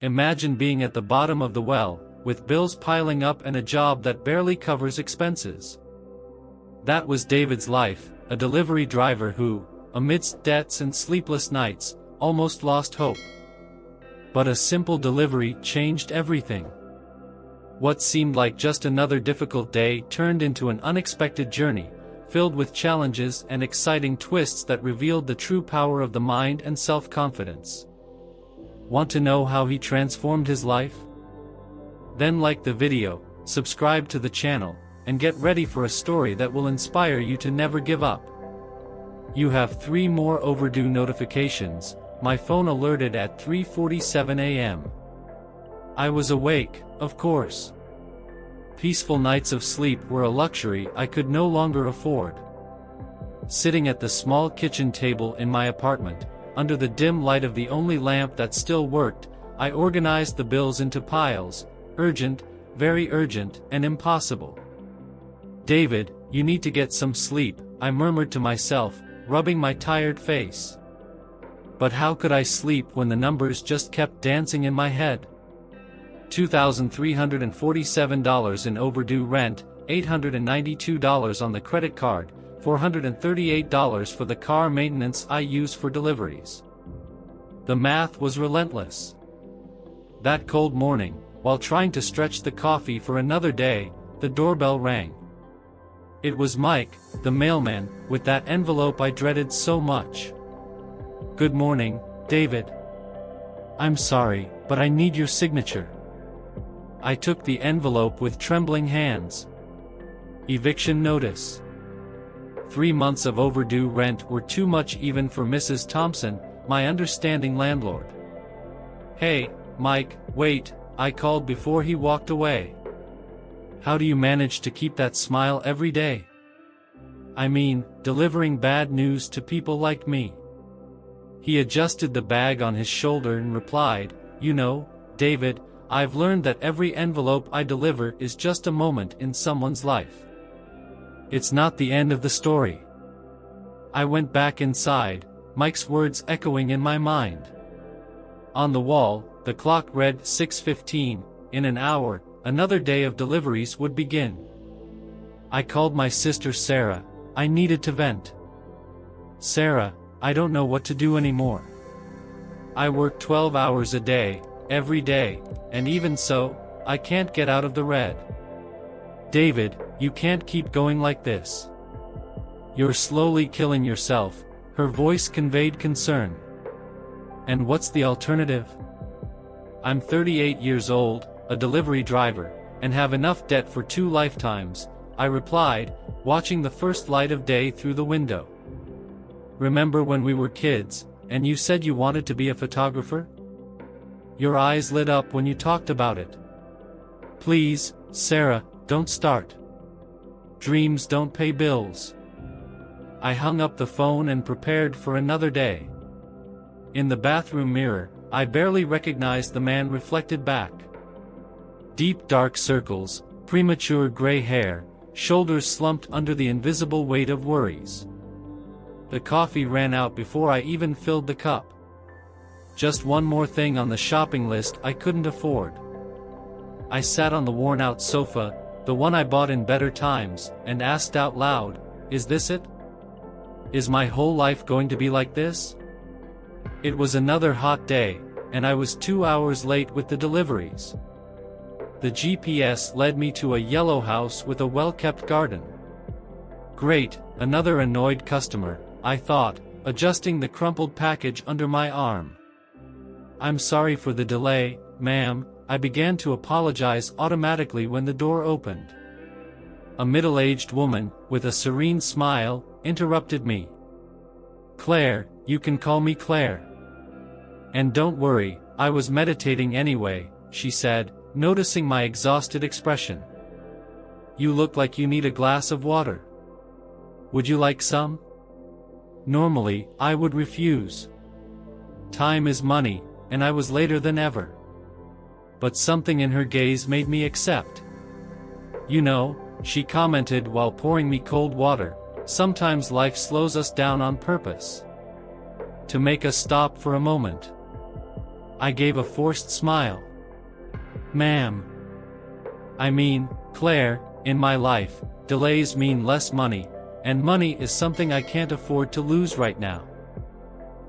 Imagine being at the bottom of the well, with bills piling up and a job that barely covers expenses. That was David's life, a delivery driver who, amidst debts and sleepless nights, almost lost hope. But a simple delivery changed everything. What seemed like just another difficult day turned into an unexpected journey, filled with challenges and exciting twists that revealed the true power of the mind and self-confidence. Want to know how he transformed his life? Then like the video, subscribe to the channel, and get ready for a story that will inspire you to never give up. You have 3 more overdue notifications. My phone alerted at 3:47 a.m. I was awake, of course. Peaceful nights of sleep were a luxury I could no longer afford. Sitting at the small kitchen table in my apartment, under the dim light of the only lamp that still worked, I organized the bills into piles: urgent, very urgent, and impossible. "David, you need to get some sleep," I murmured to myself, rubbing my tired face. But how could I sleep when the numbers just kept dancing in my head? $2,347 in overdue rent, $892 on the credit card, $438 for the car maintenance I use for deliveries. The math was relentless. That cold morning, while trying to stretch the coffee for another day, the doorbell rang. It was Mike, the mailman, with that envelope I dreaded so much. "Good morning, David. I'm sorry, but I need your signature." I took the envelope with trembling hands. Eviction notice. 3 months of overdue rent were too much even for Mrs. Thompson, my understanding landlord. "Hey, Mike, wait," I called before he walked away. "How do you manage to keep that smile every day? I mean, delivering bad news to people like me." He adjusted the bag on his shoulder and replied, "You know, David, I've learned that every envelope I deliver is just a moment in someone's life. It's not the end of the story." I went back inside, Mike's words echoing in my mind. On the wall, the clock read 6:15, in an hour, another day of deliveries would begin. I called my sister Sarah. I needed to vent. "Sarah, I don't know what to do anymore. I work 12 hours a day, every day, and even so, I can't get out of the red. David, you can't keep going like this. You're slowly killing yourself." Her voice conveyed concern. "And what's the alternative?" "I'm 38 years old, a delivery driver, and have enough debt for 2 lifetimes," I replied, watching the first light of day through the window. "Remember when we were kids, and you said you wanted to be a photographer?" Your eyes lit up when you talked about it. "Please, Sarah, don't start. Dreams don't pay bills." I hung up the phone and prepared for another day. In the bathroom mirror, I barely recognized the man reflected back. Deep dark circles, premature gray hair, shoulders slumped under the invisible weight of worries. The coffee ran out before I even filled the cup. Just one more thing on the shopping list I couldn't afford. I sat on the worn-out sofa, the one I bought in better times, and asked out loud, "Is this it? Is my whole life going to be like this?" It was another hot day, and I was 2 hours late with the deliveries. The GPS led me to a yellow house with a well-kept garden. Great, another annoyed customer, I thought, adjusting the crumpled package under my arm. "I'm sorry for the delay, ma'am," I began to apologize automatically when the door opened. A middle-aged woman, with a serene smile, interrupted me. "Claire, you can call me Claire. And don't worry, I was meditating anyway," she said, noticing my exhausted expression. "You look like you need a glass of water. Would you like some?" Normally, I would refuse. Time is money, and I was later than ever. But something in her gaze made me accept. "You know," she commented while pouring me cold water, "sometimes life slows us down on purpose. To make us stop for a moment." I gave a forced smile. Ma'am. I mean, Claire, in my life, delays mean less money, and money is something I can't afford to lose right now.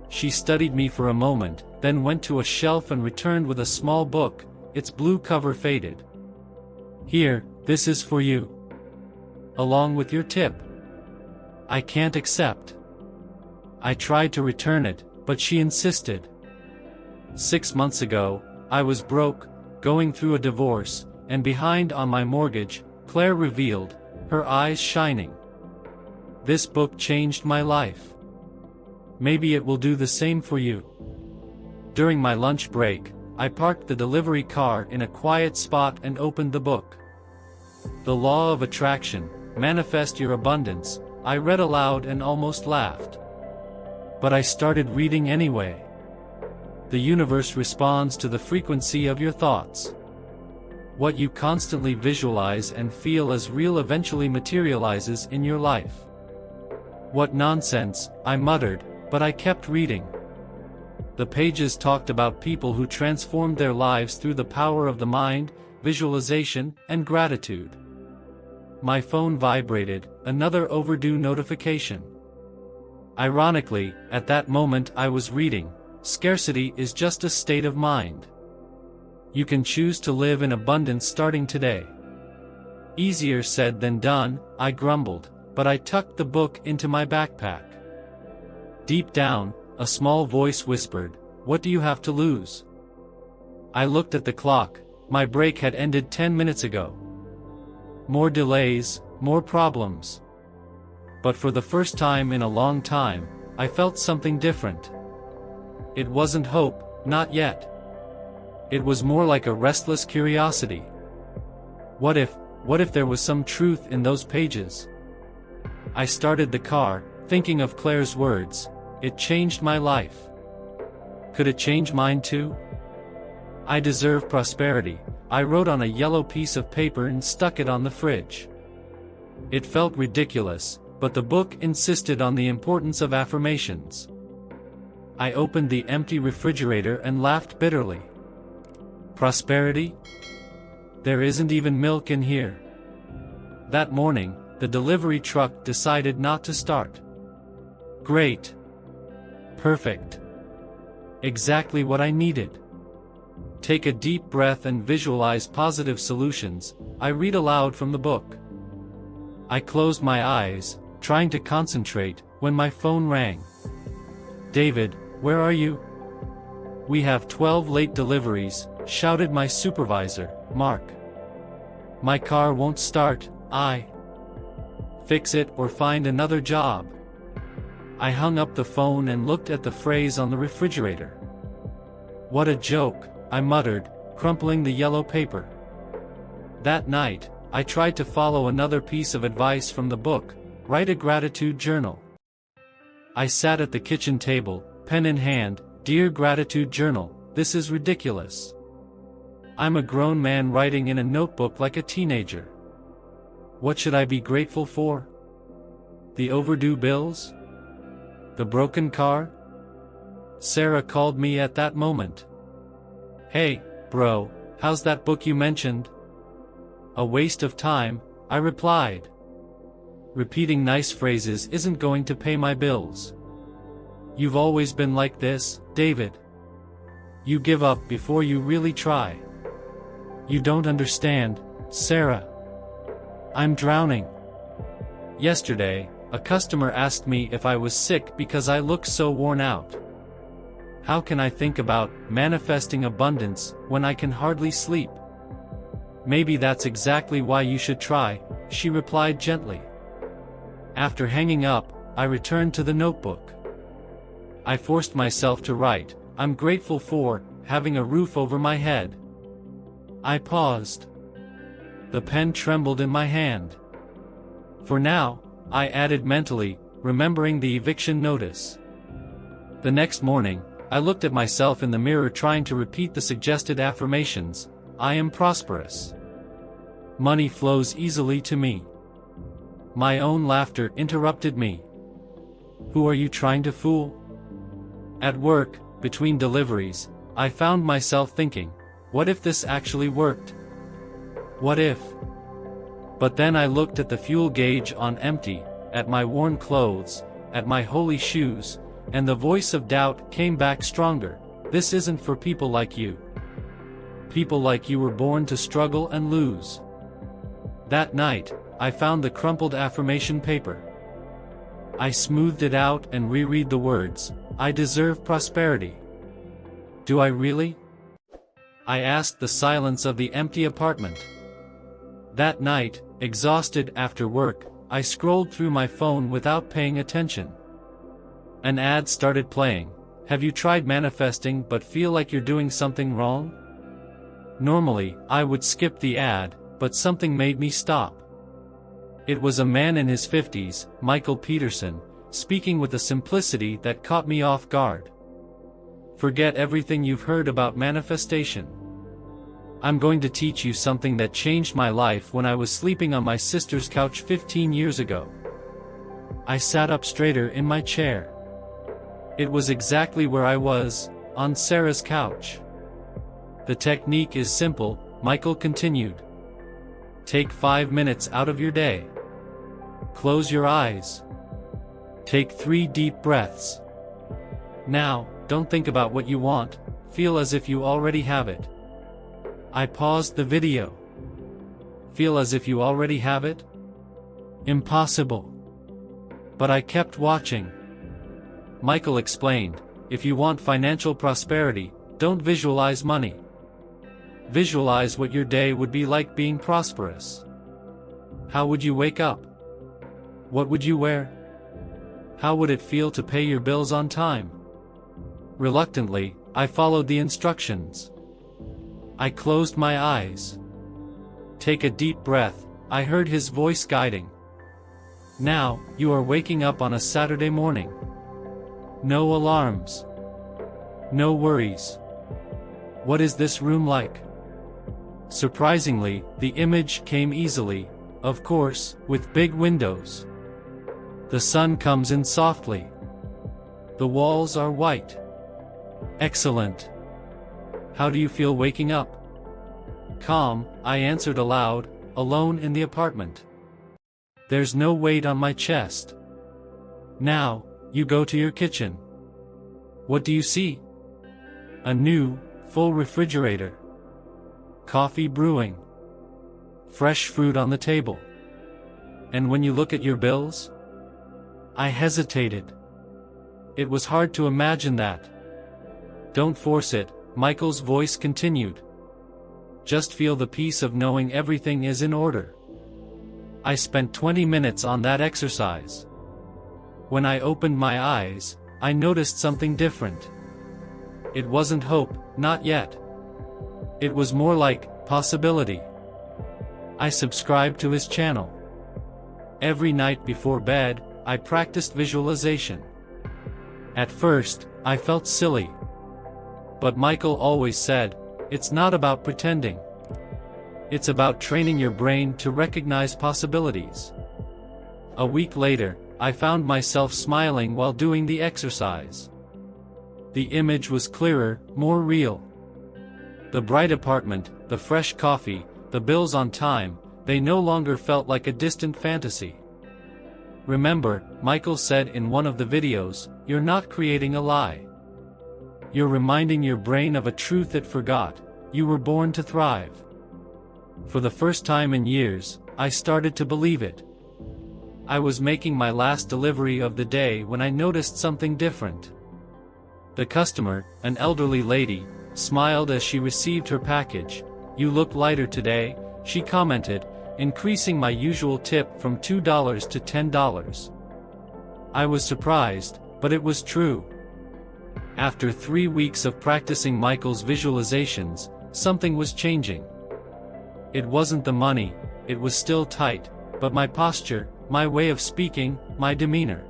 She studied me for a moment, then went to a shelf and returned with a small book, its blue cover faded. Here, this is for you. Along with your tip. I can't accept. I tried to return it, but she insisted. 6 months ago, I was broke, going through a divorce, and behind on my mortgage, Claire revealed, her eyes shining. This book changed my life. Maybe it will do the same for you. During my lunch break, I parked the delivery car in a quiet spot and opened the book. The Law of Attraction, Manifest Your Abundance, I read aloud and almost laughed. But I started reading anyway. The universe responds to the frequency of your thoughts. What you constantly visualize and feel as real eventually materializes in your life. What nonsense, I muttered, but I kept reading. The pages talked about people who transformed their lives through the power of the mind, visualization, and gratitude. My phone vibrated, another overdue notification. Ironically, at that moment I was reading, scarcity is just a state of mind. You can choose to live in abundance starting today. Easier said than done, I grumbled, but I tucked the book into my backpack. Deep down, a small voice whispered, "What do you have to lose?" I looked at the clock, my break had ended 10 minutes ago. More delays, more problems. But for the first time in a long time, I felt something different. It wasn't hope, not yet. It was more like a restless curiosity. What if there was some truth in those pages? I started the car, thinking of Claire's words, "It changed my life." Could it change mine too? I deserve prosperity, I wrote on a yellow piece of paper and stuck it on the fridge. It felt ridiculous, but the book insisted on the importance of affirmations. I opened the empty refrigerator and laughed bitterly. Prosperity? There isn't even milk in here. That morning, the delivery truck decided not to start. Great. Perfect. Exactly what I needed. Take a deep breath and visualize positive solutions, I read aloud from the book. I closed my eyes, trying to concentrate, when my phone rang. "David, where are you?" "We have 12 late deliveries," shouted my supervisor, Mark. "My car won't start, fix it or find another job." I hung up the phone and looked at the phrase on the refrigerator. What a joke, I muttered, crumpling the yellow paper. That night, I tried to follow another piece of advice from the book, write a gratitude journal. I sat at the kitchen table, pen in hand, "Dear Gratitude Journal, this is ridiculous. I'm a grown man writing in a notebook like a teenager. What should I be grateful for? The overdue bills? The broken car?" Sarah called me at that moment. "Hey, bro, how's that book you mentioned?" "A waste of time," I replied. "Repeating nice phrases isn't going to pay my bills." "You've always been like this, David. You give up before you really try." "You don't understand, Sarah. I'm drowning." Yesterday, a customer asked me if I was sick because I look so worn out. How can I think about manifesting abundance when I can hardly sleep? "Maybe that's exactly why you should try," she replied gently. After hanging up, I returned to the notebook. I forced myself to write, "I'm grateful for having a roof over my head." I paused. The pen trembled in my hand. "For now," I added mentally, remembering the eviction notice. The next morning, I looked at myself in the mirror trying to repeat the suggested affirmations, "I am prosperous. Money flows easily to me." My own laughter interrupted me. "Who are you trying to fool?" At work, between deliveries, I found myself thinking, what if this actually worked? What if? But then I looked at the fuel gauge on empty, at my worn clothes, at my holy shoes, and the voice of doubt came back stronger. This isn't for people like you. People like you were born to struggle and lose. That night, I found the crumpled affirmation paper. I smoothed it out and reread the words, I deserve prosperity. Do I really? I asked the silence of the empty apartment. That night, exhausted after work, I scrolled through my phone without paying attention. An ad started playing. Have you tried manifesting but feel like you're doing something wrong? Normally, I would skip the ad, but something made me stop. It was a man in his 50s, Michael Peterson, speaking with a simplicity that caught me off guard. Forget everything you've heard about manifestation. I'm going to teach you something that changed my life when I was sleeping on my sister's couch 15 years ago. I sat up straighter in my chair. It was exactly where I was, on Sarah's couch. The technique is simple, Michael continued. Take 5 minutes out of your day. Close your eyes. Take 3 deep breaths. Now, don't think about what you want, feel as if you already have it. I paused the video. Feel as if you already have it? Impossible. But I kept watching. Michael explained, if you want financial prosperity, don't visualize money. Visualize what your day would be like being prosperous. How would you wake up? What would you wear? How would it feel to pay your bills on time? Reluctantly, I followed the instructions. I closed my eyes. Take a deep breath, I heard his voice guiding. Now, you are waking up on a Saturday morning. No alarms. No worries. What is this room like? Surprisingly, the image came easily, of course, with big windows. The sun comes in softly. The walls are white. Excellent. How do you feel waking up? Calm, I answered aloud, alone in the apartment. There's no weight on my chest. Now, you go to your kitchen. What do you see? A new, full refrigerator. Coffee brewing. Fresh fruit on the table. And when you look at your bills? I hesitated. It was hard to imagine that. Don't force it, Michael's voice continued. Just feel the peace of knowing everything is in order. I spent 20 minutes on that exercise. When I opened my eyes, I noticed something different. It wasn't hope, not yet. It was more like possibility. I subscribed to his channel. Every night before bed, I practiced visualization. At first, I felt silly. But Michael always said, it's not about pretending. It's about training your brain to recognize possibilities. A week later, I found myself smiling while doing the exercise. The image was clearer, more real. The bright apartment, the fresh coffee, the bills on time, they no longer felt like a distant fantasy. Remember, Michael said in one of the videos, you're not creating a lie. You're reminding your brain of a truth it forgot. You were born to thrive. For the first time in years, I started to believe it. I was making my last delivery of the day when I noticed something different. The customer, an elderly lady, smiled as she received her package. You look lighter today, she commented, increasing my usual tip from $2 to $10. I was surprised, but it was true. After 3 weeks of practicing Michael's visualizations, something was changing. It wasn't the money, it was still tight, but my posture, my way of speaking, my demeanor.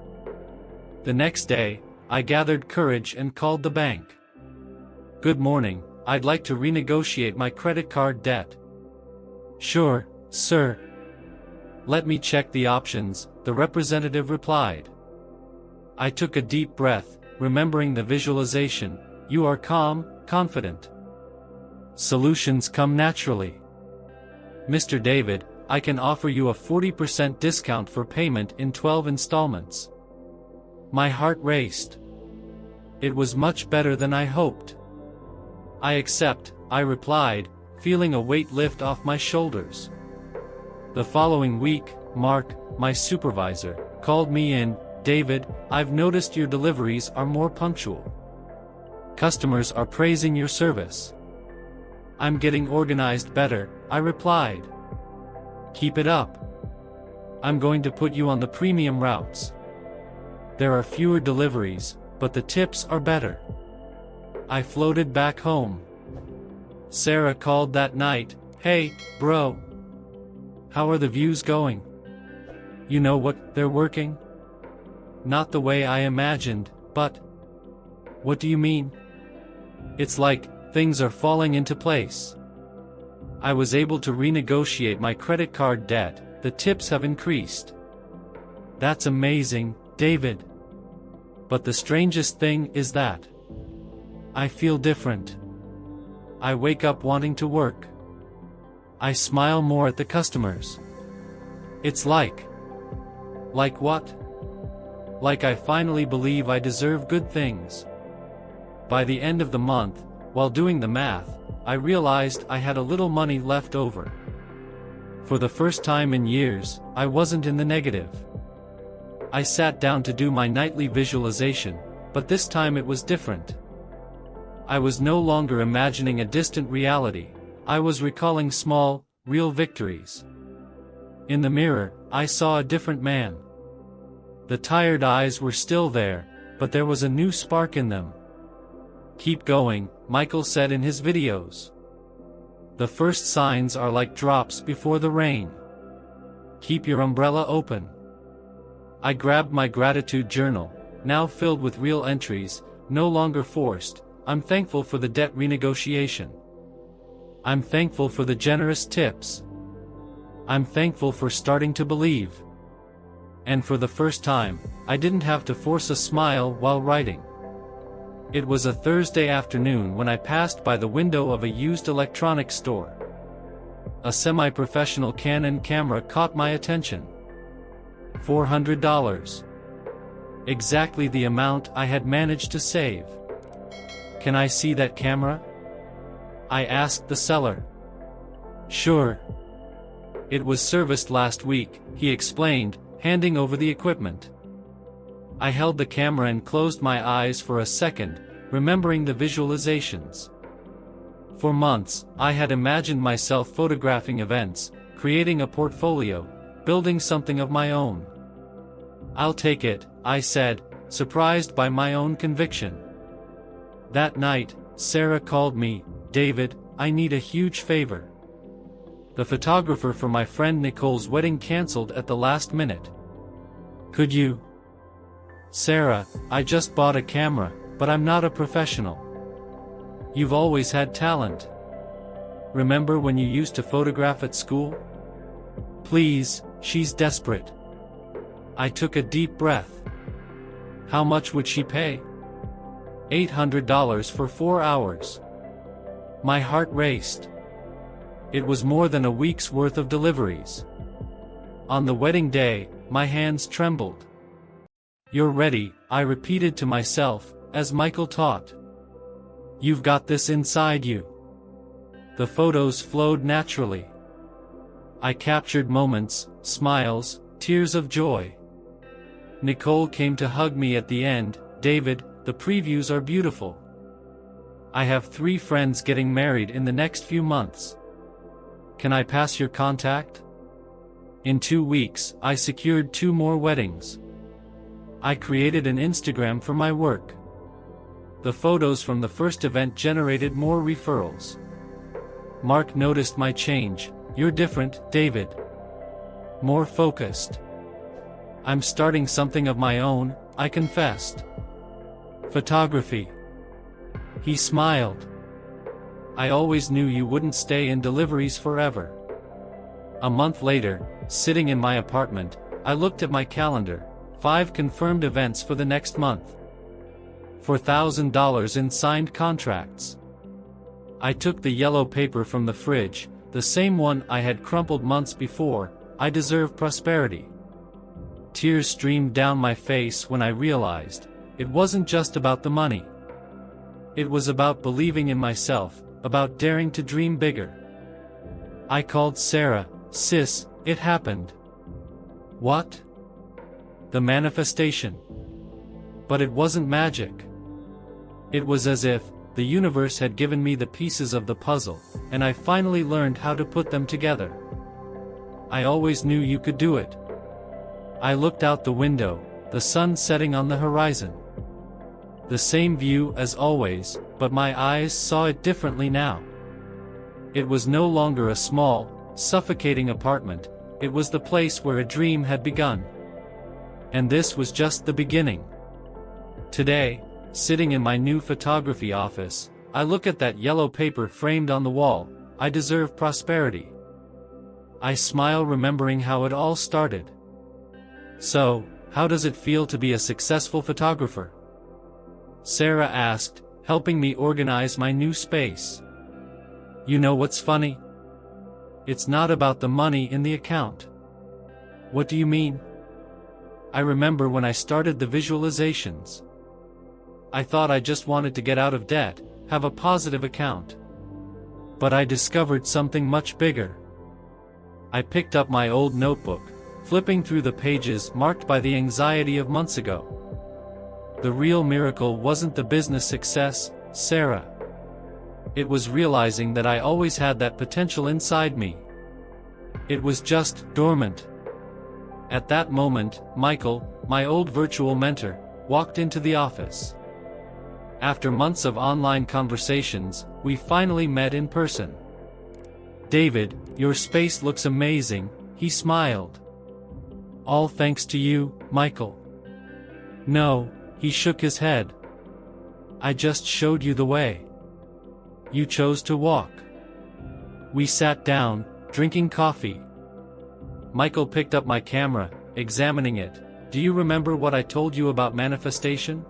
The next day, I gathered courage and called the bank. Good morning, I'd like to renegotiate my credit card debt. Sure, sir. Let me check the options, the representative replied. I took a deep breath, remembering the visualization. You are calm, confident. Solutions come naturally. Mr. David, I can offer you a 40% discount for payment in 12 installments. My heart raced. It was much better than I hoped. I accept, I replied, feeling a weight lift off my shoulders. The following week, Mark, my supervisor, called me in. David, I've noticed your deliveries are more punctual. Customers are praising your service. I'm getting organized better, I replied. Keep it up. I'm going to put you on the premium routes. There are fewer deliveries, but the tips are better. I floated back home. Sarah called that night. Hey, bro. How are the views going? You know what, they're working? Not the way I imagined, but... What do you mean? It's like, things are falling into place. I was able to renegotiate my credit card debt, the tips have increased. That's amazing, David. But the strangest thing is that I feel different. I wake up wanting to work. I smile more at the customers. It's like what? Like I finally believe I deserve good things. By the end of the month, while doing the math, I realized I had a little money left over. For the first time in years, I wasn't in the negative. I sat down to do my nightly visualization, but this time it was different. I was no longer imagining a distant reality, I was recalling small, real victories. In the mirror, I saw a different man. The tired eyes were still there, but there was a new spark in them. Keep going, Michael said in his videos. The first signs are like drops before the rain. Keep your umbrella open. I grabbed my gratitude journal, now filled with real entries, no longer forced. I'm thankful for the debt renegotiation. I'm thankful for the generous tips. I'm thankful for starting to believe. And for the first time, I didn't have to force a smile while writing. It was a Thursday afternoon when I passed by the window of a used electronics store. A semi-professional Canon camera caught my attention. $400. Exactly the amount I had managed to save. Can I see that camera? I asked the seller. Sure. It was serviced last week, he explained, handing over the equipment. I held the camera and closed my eyes for a second, remembering the visualizations. For months, I had imagined myself photographing events, creating a portfolio, building something of my own. I'll take it, I said, surprised by my own conviction. That night, Sarah called me. David, I need a huge favor. The photographer for my friend Nicole's wedding canceled at the last minute. Could you? Sarah, I just bought a camera, but I'm not a professional. You've always had talent. Remember when you used to photograph at school? Please, she's desperate. I took a deep breath. How much would she pay? $800 for 4 hours. My heart raced. It was more than a week's worth of deliveries. On the wedding day, my hands trembled. You're ready, I repeated to myself, as Michael taught. You've got this inside you. The photos flowed naturally. I captured moments, smiles, tears of joy. Nicole came to hug me at the end. David, the previews are beautiful. I have 3 friends getting married in the next few months. Can I pass your contact? In 2 weeks, I secured 2 more weddings. I created an Instagram for my work. The photos from the first event generated more referrals. Mark noticed my change. You're different, David. More focused. I'm starting something of my own, I confessed. Photography. He smiled. I always knew you wouldn't stay in deliveries forever. A month later, sitting in my apartment, I looked at my calendar. 5 confirmed events for the next month. $4,000 in signed contracts. I took the yellow paper from the fridge, the same one I had crumpled months before. I deserve prosperity. Tears streamed down my face when I realized it wasn't just about the money. It was about believing in myself, about daring to dream bigger. I called Sarah. Sis, it happened. What? The manifestation. But it wasn't magic. It was as if the universe had given me the pieces of the puzzle, and I finally learned how to put them together. I always knew you could do it. I looked out the window, the sun setting on the horizon. The same view as always, but my eyes saw it differently now. It was no longer a small, suffocating apartment, it was the place where a dream had begun. And this was just the beginning. Today, sitting in my new photography office, I look at that yellow paper framed on the wall. I deserve prosperity. I smile remembering how it all started. So, how does it feel to be a successful photographer? Sarah asked, helping me organize my new space. You know what's funny? It's not about the money in the account. What do you mean? I remember when I started the visualizations. I thought I just wanted to get out of debt, have a positive account. But I discovered something much bigger. I picked up my old notebook, flipping through the pages marked by the anxiety of months ago. The real miracle wasn't the business success, Sarah. It was realizing that I always had that potential inside me. It was just dormant. At that moment, Michael, my old virtual mentor, walked into the office. After months of online conversations, we finally met in person. David, your space looks amazing, he smiled. All thanks to you, Michael. No, he shook his head. I just showed you the way. You chose to walk. We sat down, drinking coffee. Michael picked up my camera, examining it. Do you remember what I told you about manifestation?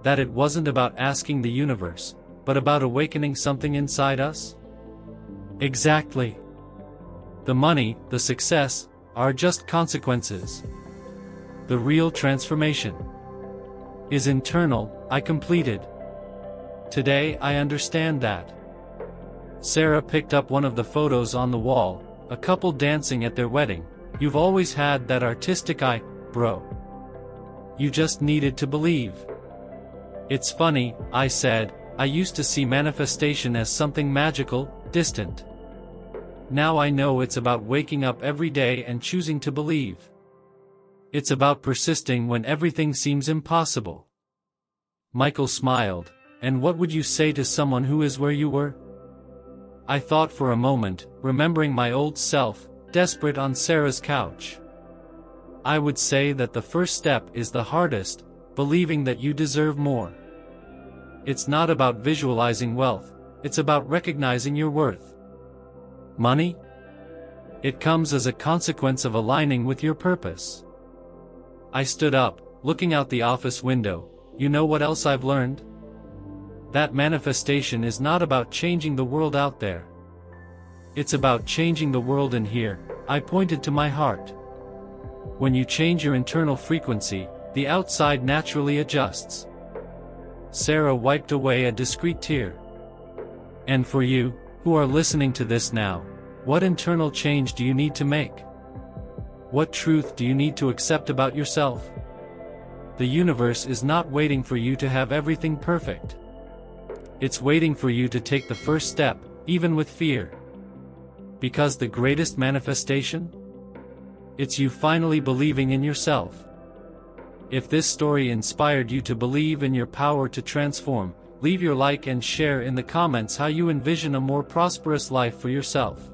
That it wasn't about asking the universe, but about awakening something inside us? Exactly. The money, the success, are just consequences. The real transformation is internal, I completed. Today I understand that. Sarah picked up one of the photos on the wall, a couple dancing at their wedding. You've always had that artistic eye, bro. You just needed to believe. It's funny, I said, I used to see manifestation as something magical, distant. Now I know it's about waking up every day and choosing to believe. It's about persisting when everything seems impossible. Michael smiled. And what would you say to someone who is where you were? I thought for a moment, remembering my old self, desperate on Sarah's couch. I would say that the first step is the hardest, believing that you deserve more. It's not about visualizing wealth, it's about recognizing your worth. Money? It comes as a consequence of aligning with your purpose. I stood up, looking out the office window. You know what else I've learned? That manifestation is not about changing the world out there. It's about changing the world in here. I pointed to my heart. When you change your internal frequency, the outside naturally adjusts. Sarah wiped away a discreet tear. And for you, who are listening to this now, what internal change do you need to make? What truth do you need to accept about yourself? The universe is not waiting for you to have everything perfect. It's waiting for you to take the first step, even with fear. Because the greatest manifestation? It's you finally believing in yourself. If this story inspired you to believe in your power to transform, leave your like and share in the comments how you envision a more prosperous life for yourself.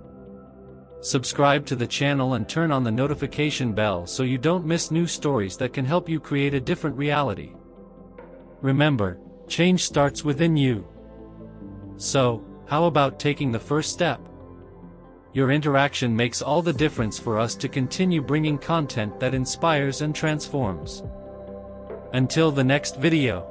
Subscribe to the channel and turn on the notification bell so you don't miss new stories that can help you create a different reality. Remember, change starts within you. So, how about taking the first step? Your interaction makes all the difference for us to continue bringing content that inspires and transforms. Until the next video.